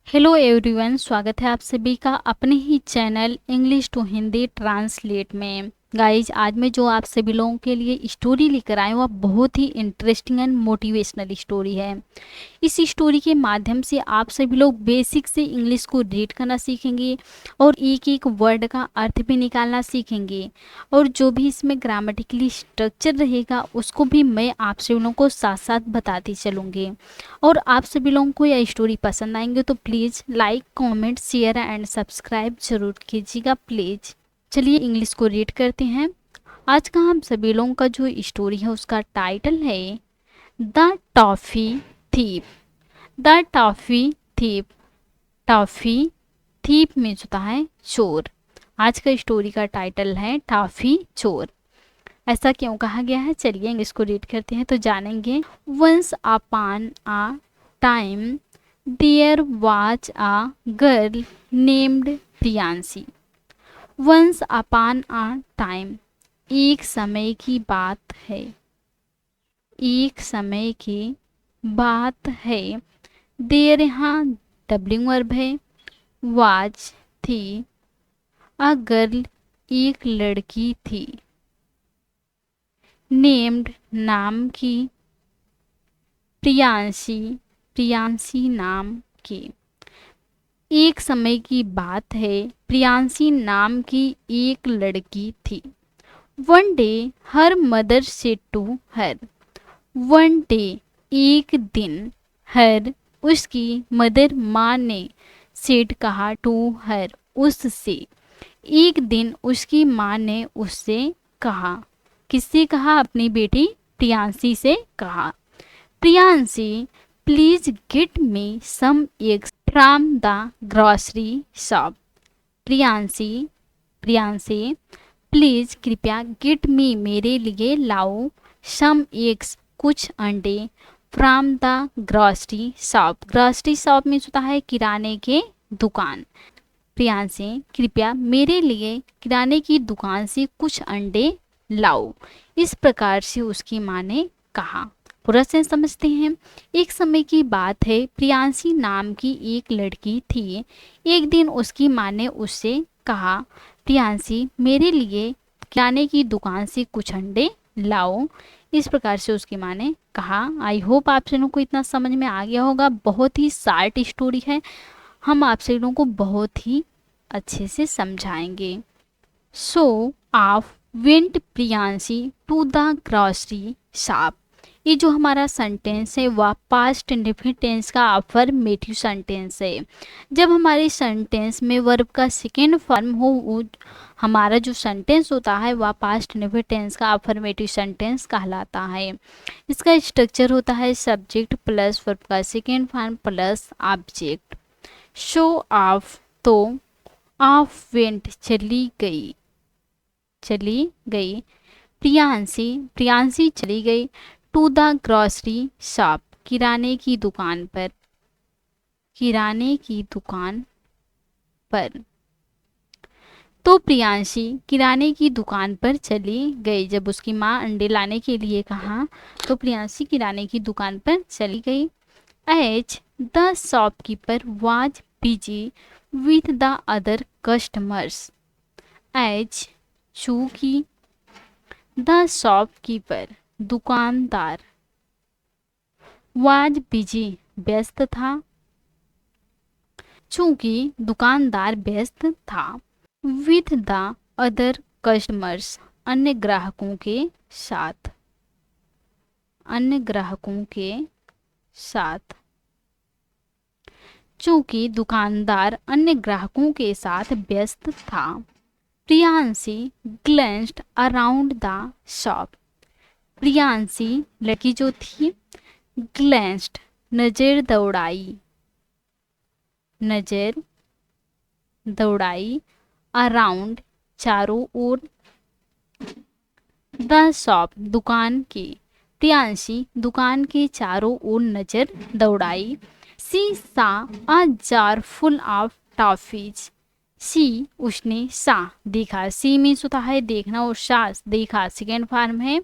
Hello everyone, स्वागत है आप सभी का अपने ही channel English to Hindi translate में। गाइज, आज मैं जो आप सभी लोगों के लिए स्टोरी लेकर आए वह बहुत ही इंटरेस्टिंग एंड मोटिवेशनल स्टोरी है। इस स्टोरी के माध्यम से आप सभी लोग बेसिक से इंग्लिश को रीड करना सीखेंगे और एक एक वर्ड का अर्थ भी निकालना सीखेंगे। और जो भी इसमें ग्रामेटिकली स्ट्रक्चर रहेगा उसको भी मैं आप सभी लोगों को साथ साथ बताती चलूँगी। और आप सभी लोगों को यह स्टोरी पसंद आएंगे तो please like, comment, share and subscribe जरूर कीजिएगा प्लीज़। चलिए इंग्लिश को रीड करते हैं। आज का हम सभी लोगों का जो स्टोरी है उसका टाइटल है the toffee thief. The toffee thief. Toffee thief means होता है चोर। आज का स्टोरी का टाइटल है टॉफ़ी चोर। ऐसा क्यों कहा गया है, चलिए इसको रीड करते हैं तो जानेंगे। Once upon a time there was a girl named Priyanshi. Once upon a time, एक समय की बात है। एक समय की बात है। देयर यहाँ डब्लिंग वर्ब है। वाज थी। अ गर्ल, एक लड़की थी। नेम्ड, नाम की। प्रियांशी, प्रियांशी नाम की। एक समय की बात है, प्रियांशी नाम की एक लड़की थी। One day her mother said to her. One day, एक दिन। हर, उसकी। मदर, माँ ने। सेड, कहा। टू हर, उससे। एक दिन उसकी माँ ने उससे कहा। किससे कहा? अपनी बेटी प्रियांशी से कहा। Priyanshi, please get me some eggs from the grocery shop. Priyanshi, Priyanshi, please कृपया गेट मी मेरे लिए लाओ सम एग्स कुछ अंडे from the grocery shop. Grocery shop में होता है किराने के दुकान। प्रियांशी, कृपया मेरे लिए किराने की दुकान से कुछ अंडे लाओ। इस प्रकार से उसकी माँ ने कहा। पूरा सेंस समझते हैं। एक समय की बात है, प्रियांशी नाम की एक लड़की थी। एक दिन उसकी माँ ने उससे कहा, प्रियांशी मेरे लिए किराने की दुकान से कुछ अंडे लाओ। इस प्रकार से उसकी माँ ने कहा। आई होप आप सभी को इतना समझ में आ गया होगा। बहुत ही शार्ट स्टोरी है, हम आप सभी लोगों को बहुत ही अच्छे से समझाएंगे। So off went Priyanshi to the grocery shop. ये जो हमारा सेंटेंस है वह पास्ट इंडेफिनिट टेंस का अफर्मेटिव सेंटेंस है। जब हमारे सेंटेंस में वर्ब का सेकेंड फॉर्म हो, वो हमारा जो सेंटेंस होता है वह पास्ट इंडेफिनिट टेंस का अफर्मेटिव सेंटेंस कहलाता है। इसका स्ट्रक्चर होता है सब्जेक्ट प्लस वर्ब का second form plus object. Show off, तो ऑफ वेंट, चली गई। चली गई। प्रियांशी, प्रियांशी चली गई। टू द ग्रॉसरी शॉप, किराने की दुकान पर। किराने की दुकान पर। तो प्रियांशी किराने की दुकान पर चली गई। जब उसकी माँ अंडे लाने के लिए कहा तो प्रियांशी किराने की दुकान पर चली गई। As the shopkeeper was busy with the other customers. As, चूंकि। द शॉपकीपर, दुकानदार। वाज बिजी, व्यस्त था। चूंकि दुकानदार व्यस्त था। विथ द अदर कस्टमर्स, अन्य ग्राहकों के साथ। अन्य ग्राहकों के साथ। चूंकि दुकानदार अन्य ग्राहकों के साथ व्यस्त था। Priyanshi glanced around the shop. Priyanshi, लड़की जो थी, ग्लेंस्ड, नजर दौड़ाई। नजर दौड़ाई। अराउंड, चारों ओर। द शॉप, दुकान के। प्रियांशी दुकान के चारों ओर नजर दौड़ाई। She saw a jar full of toffees. She, उसने। सा, देखा। सी मीन्स होता है देखना और सा देखा सेकेंड फॉर्म है।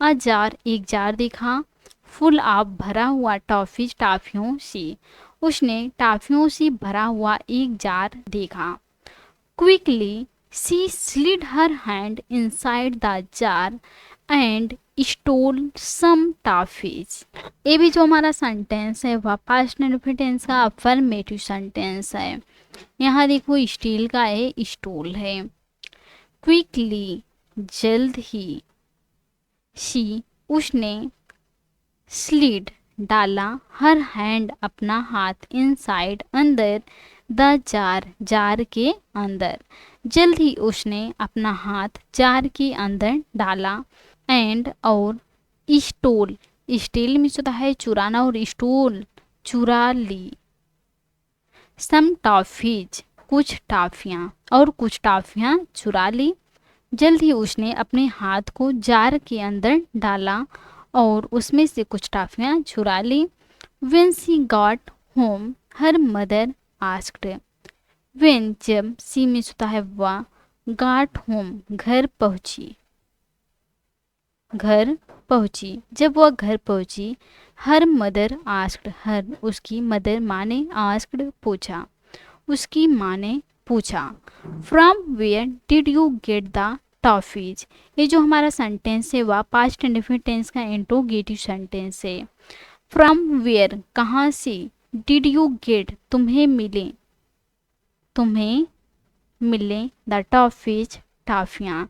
अ जार, एक जार देखा। फुल ऑफ, भरा हुआ। टॉफीज, टॉफियों से। उसने टॉफियों से भरा हुआ एक जार देखा। Quickly she slid her hand inside the jar and stole some toffees। ये भी जो हमारा सेंटेंस है वह पास्ट इंडेफिनिट टेंस का अफर्मेटिव सेंटेंस है। यहाँ देखो स्टील का है, स्टोल है। क्विकली जल्द ही, शी उसने, स्लिड डाला, हर हैंड अपना हाथ, इनसाइड अंदर, द जार के अंदर, जल्द ही उसने अपना हाथ जार के अंदर डाला। एंड और स्टोल, स्टील में होता है चुराना और स्टोल चुरा ली। सम टॉफीज कुछ टॉफियाँ, और कुछ टॉफियाँ चुरा ली। जल्द ही उसने अपने हाथ को जार के अंदर डाला और उसमें से कुछ टॉफियाँ चुरा ली। When she got home, her mother asked। When जब, सी में होता है वह, got home घर पहुंची, घर पहुंची, जब वह घर पहुंची, हर मदर आस्क्ड, हर उसकी मदर माँ ने, आस्क्ड पूछा, उसकी माँ ने पूछा। From where did you get the toffees. ये जो हमारा सेंटेंस है वह पास्ट इंडेफिनिट टेंस का इंट्रोगेटिव सेंटेंस है। फ्रॉम वेयर कहाँ से, डिड यू गेट तुम्हें मिले, तुम्हें मिले, द टॉफीज टॉफियाँ,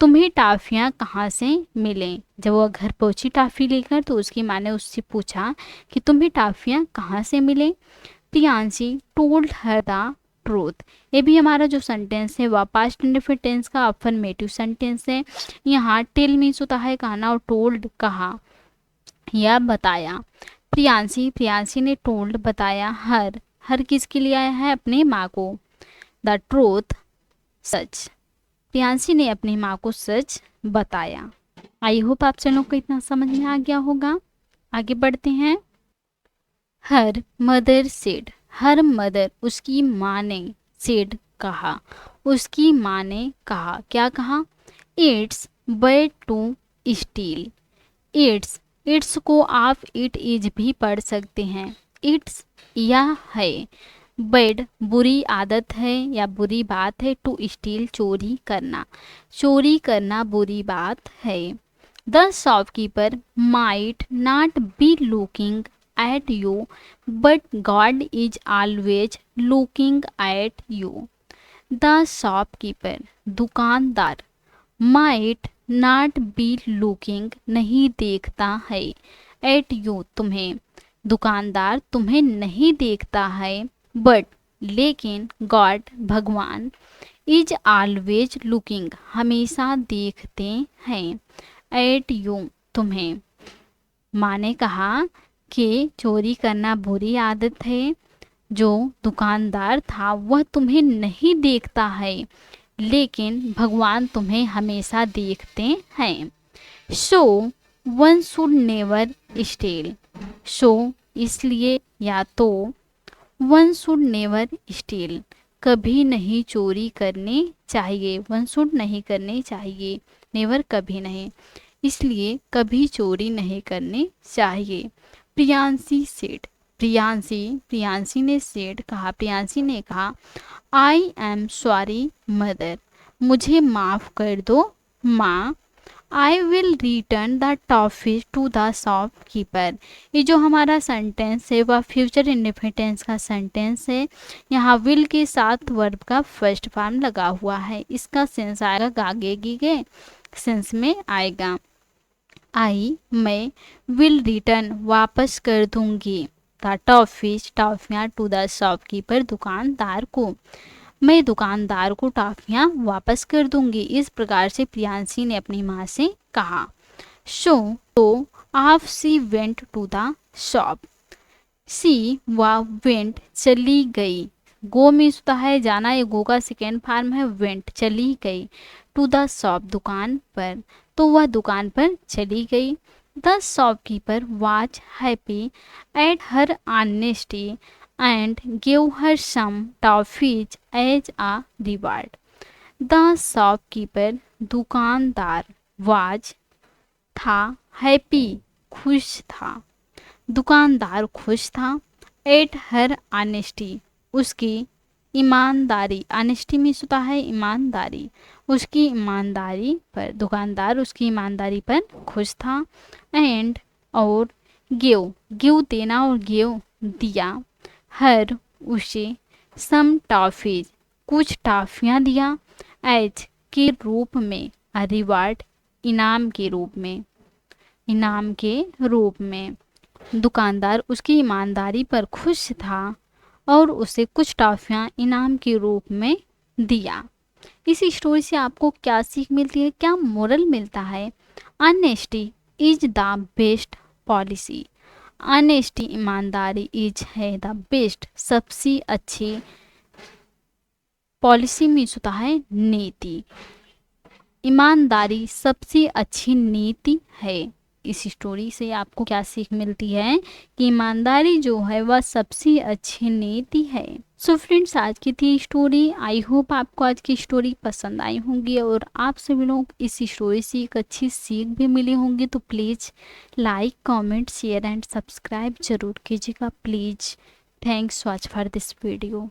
तुम्हें टॉफियाँ कहाँ से मिले। जब वह घर पहुंची टॉफी लेकर तो उसकी माँ ने उससे पूछा कि तुम्हें टॉफियाँ कहाँ से मिले। Priyanshi told her the truth. ये भी हमारा जो सेंटेंस है वह पास्ट इंडेफिनिट टेंस का अफर्मेटिव सेंटेंस है। यहाँ टेल मीन्स होता है कहना और टोल्ड कहा या बताया। प्रियांशी ने टोल्ड बताया, हर किसके लिए आया है, अपने माँ को, द ट्रूथ सच, प्रियांशी ने अपनी माँ को सच बताया। आई होप आप लोग को इतना समझ में आ गया होगा। आगे बढ़ते हैं। हर मदर सेड, हर मदर उसकी माँ ने, सेड कहा, उसकी माँ ने कहा, क्या कहा, it's bad to steal. It's को आप इट इज भी पढ़ सकते हैं। इट्स यह है, बैड बुरी आदत है या बुरी बात है, टू स्टील चोरी करना बुरी बात है। The shopkeeper might not be looking at you but God is always looking at you. The shopkeeper दुकानदार, माइट नॉट बी लुकिंग नहीं देखता है, एट यू तुम्हें, दुकानदार तुम्हें नहीं देखता है, बट लेकिन, गॉड भगवान, इज ऑलवेज लुकिंग हमेशा देखते हैं, एट यू तुम्हें। माँ ने कहा कि चोरी करना बुरी आदत है, जो दुकानदार था वह तुम्हें नहीं देखता है, लेकिन भगवान तुम्हें हमेशा देखते हैं। So one should never steal, so इसलिए या तो, वन शुड नेवर स्टील कभी नहीं चोरी करनी चाहिए, वन शुड नहीं करनी चाहिए, नेवर कभी नहीं, इसलिए कभी चोरी नहीं करनी चाहिए। प्रियांशी सेड, प्रियांशी ने सेड कहा, प्रियांशी ने कहा, आई एम सॉरी मदर, मुझे माफ़ कर दो माँ। I will return the toffees to the shopkeeper. ये जो हमारा सेंटेंस है वह फ्यूचर इंडेफिनिट का सेंटेंस है। यहाँ विल के साथ वर्ब का फर्स्ट फॉर्म लगा हुआ है। इसका सेंस आएगा आगे के सेंस में आएगा। आई मैं, विल रिटर्न वापस कर दूंगी, द टॉफीज टॉफियाँ, टू द शॉपकीपर दुकानदार को, मैं दुकानदार को टॉफियाँ वापस कर दूंगी। इस प्रकार से प्रियांशी ने अपनी माँ से कहा। तो off she went to the shop, she व वेंट चली गई, गो में होता है जाना, ये गो का सेकेंड फॉर्म है, वेंट चली गई, टू द शॉप दुकान पर, तो वह दुकान पर चली गई। The shopkeeper was happy at her honesty and give her some toffees as a reward. The shopkeeper दुकानदार, वाज था, हैप्पी खुश था, दुकानदार खुश था, एट हर ऑनेस्टी, उसकी ईमानदारी, ऑनेस्टी मीन्स होता है ईमानदारी, उसकी ईमानदारी पर, दुकानदार उसकी ईमानदारी पर खुश था। एंड और गिव, गिव देना और गिव दिया, हर उसे सम टॉफीज, कुछ टॉफियाँ दिया, एज के रूप में, अ रिवार्ड इनाम के रूप में, इनाम के रूप में। दुकानदार उसकी ईमानदारी पर खुश था और उसे कुछ टॉफियाँ इनाम के रूप में दिया। इस स्टोरी से आपको क्या सीख मिलती है, क्या मोरल मिलता है? Honesty is the best policy, honesty ईमानदारी इज है द बेस्ट, सबसे अच्छी पॉलिसी मीन्स होता है नीति, ईमानदारी सबसे अच्छी नीति है। इस स्टोरी से आपको क्या सीख मिलती है कि ईमानदारी जो है वह सबसे अच्छी नीति है। सो फ्रेंड्स, आज की थी स्टोरी। आई होप आपको आज की स्टोरी पसंद आई होंगी और आप सभी लोग इस स्टोरी से एक अच्छी सीख भी मिली होंगी। तो please like, comment, share and subscribe जरूर कीजिएगा please. Thanks watch for this video.